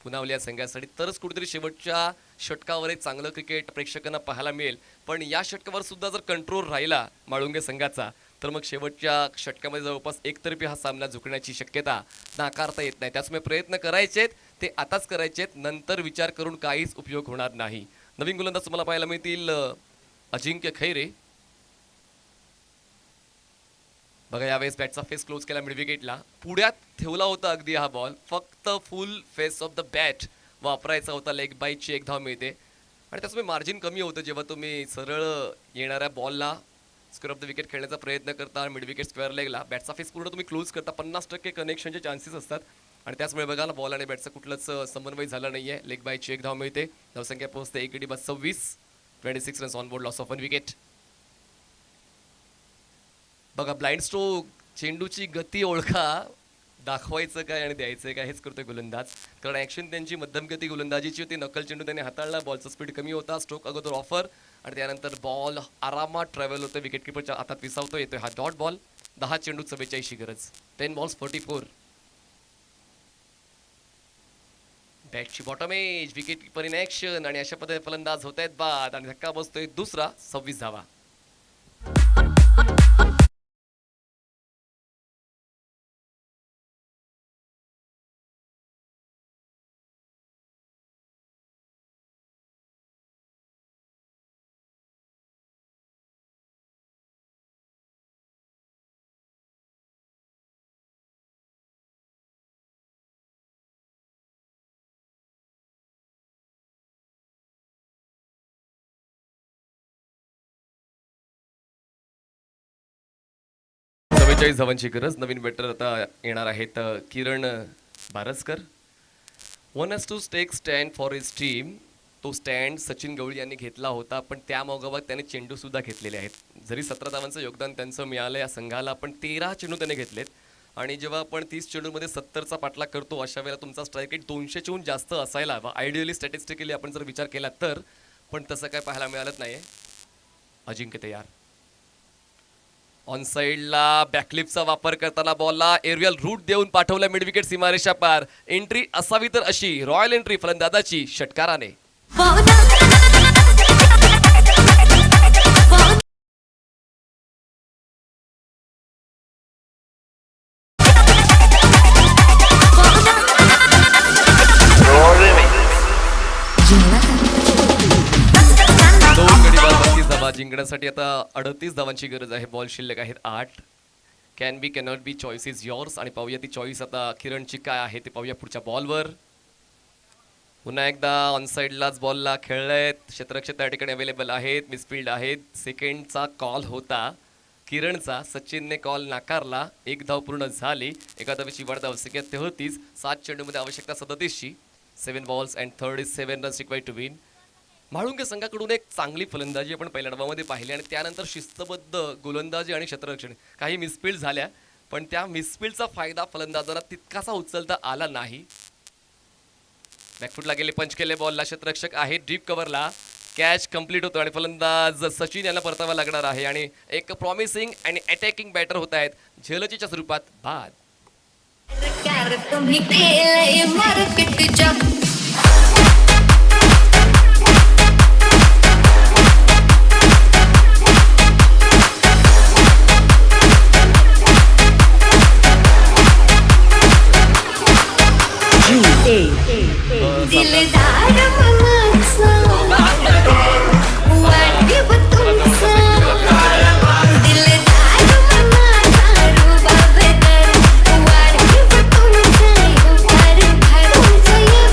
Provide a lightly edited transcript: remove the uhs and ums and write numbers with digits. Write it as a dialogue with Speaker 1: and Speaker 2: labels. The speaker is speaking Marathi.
Speaker 1: पुनावली या संघासाठी, तरच कुठेतरी शेवटच्या षटकावर एक चांगलं क्रिकेट प्रेक्षकांना पाहायला मिळेल. पण या षटकावर सुद्धा जर कंट्रोल राहिला माळुंगे संघाचा तर मग शेवटच्या षटकामध्ये जवळपास एकतर्फी हा सामना झुकण्याची शक्यता नाकारता येत नाही. त्याचमुळे प्रयत्न करायचेत ते आताच करायचेत, नंतर विचार करून काहीच उपयोग होणार नाही. नवीन गोलंदाज तुम्हाला पाहायला मिळतील अजिंक्य खैरे. बघा यावेळेस बॅटचा फेस क्लोज केला मिड विकेटला, पुढ्यात ठेवला होता अगदी हा बॉल, फक्त फुल फेस ऑफ द बॅट वापरायचा होता. लेग बाईटची एक धाव मिळते आणि त्याच्यामुळे मार्जिन कमी होतं जेव्हा तुम्ही सरळ येणाऱ्या बॉलला स्क्वेअर ऑफ द विकेट खेळण्याचा प्रयत्न करता. मिड विकेट स्क्वेअर लेगला बॅटचा फेस पूर्ण तुम्ही क्लोज करता, 50% कनेक्शनचे चान्सेस असतात आणि त्याचमुळे बघा ना बॉल आणि बॅटचं कुठलंच समन्वय झालं नाहीये. लेग बाईटची एक धाव मिळते, धावसंख्या पोहोचते 1 गडी बाद 26, 26 runs on board, loss of 1 wicket. बघा ब्लाइंड स्ट्रोक, चेंडूची गती ओळखा, दाखवायचं काय आणि द्यायचं काय हेच करतोय गोलंदाज. कारण ॲक्शन त्यांची मध्यम गती गोलंदाजीची होती. नकल चेंडू त्याने हाताळला, बॉलचा स्पीड कमी होता, स्ट्रोक अगोदर ऑफर आणि त्यानंतर बॉल आरामात ट्रॅव्हल होतं, विकेट किपरच्या हातात विसावतो. येतोय हा डॉट बॉल, 10 चेंडू 44 गरज, 10 बॉल्स 44. बॅटची bottom edge, wicket keeper in action आणि अशा पद्धतीने फलंदाज होत आहेत बाद आणि धक्का बसतोय दुसरा, 26 धावा. धावांची गरज. नवीन बॅटर आता येणार आहेत Kiran Baraskar. 1-2 take stand for his team. तो स्टँड सचिन गवळी यांनी घेतला होता, पण त्या मोगावर त्याने चेंडू सुद्धा घेतलेले आहेत. जरी 17 धावांचं योगदान त्यांचं मिळालं या संघाला, पण 13 चेंडू त्याने घेतलेत आणि जेव्हा आपण 30 चेंडूमध्ये 70चा पाठलाग करतो अशा वेळेला तुमचा स्ट्राईक रेट 200च्याहून जास्त असायला हवा आयडियली स्टॅटिस्टिकली आपण जर विचार केला तर, पण तसं काय पाहायला मिळालंच नाहीये. अजिंक्य तयार, ऑन साइडला बॅकलिपचा वापर करताना बॉलला एरियल रूट देऊन पाठवला मिड विकेट सीमारेषा पार. एंट्री असावी तर अशी रॉयल एंट्री फलंदाजाची षटकाराने. जिंकण्यासाठी आता 38 धावांची गरज आहे. बॉल शिल्लक आहेत 8. Can be cannot be, choice is yours. आणि पाहूया ती चॉईस आता किरणची काय आहे ते पाहूया पुढच्या बॉलवर. पुन्हा एकदा ऑन साइडलाच बॉलला खेळलेत, क्षेत्ररक्षक त्या ठिकाणी अवेलेबल आहेत, मिसफिल्ड आहेत. सेकंडचा कॉल होता किरणचा, सचिनने कॉल नाकारला. 1 धाव पूर्ण झाली. एका धावेची वाढ धावसंख्या 33, 7 चेंडूमध्ये आवश्यकता 37ची. 7 balls and 37 runs required to win. Mhalunge संघाकडून एक चांगली फलंदाजी आपण पहिल्या डावामध्ये पाहिली आणि त्यानंतर शिस्तबद्ध गोलंदाजी आणि क्षेत्ररक्षण. काही मिसफिल्ड झाल्या, पण त्या मिसफिल्डचा फायदा फलंदाजांना तितकासा उचलता आला नाही. बॅकफुटला गेले, पंच केले, बॉलला क्षेत्ररक्षक आहे डीप कव्हरला. कॅच कंप्लीट होतो आणि फलंदाज सचिन यांना परतावा लागणार आहे आणि एक प्रॉमिसिंग आणि अटॅकिंग बॅटर होत आहेत झलकीच्या स्वरूपात बाद.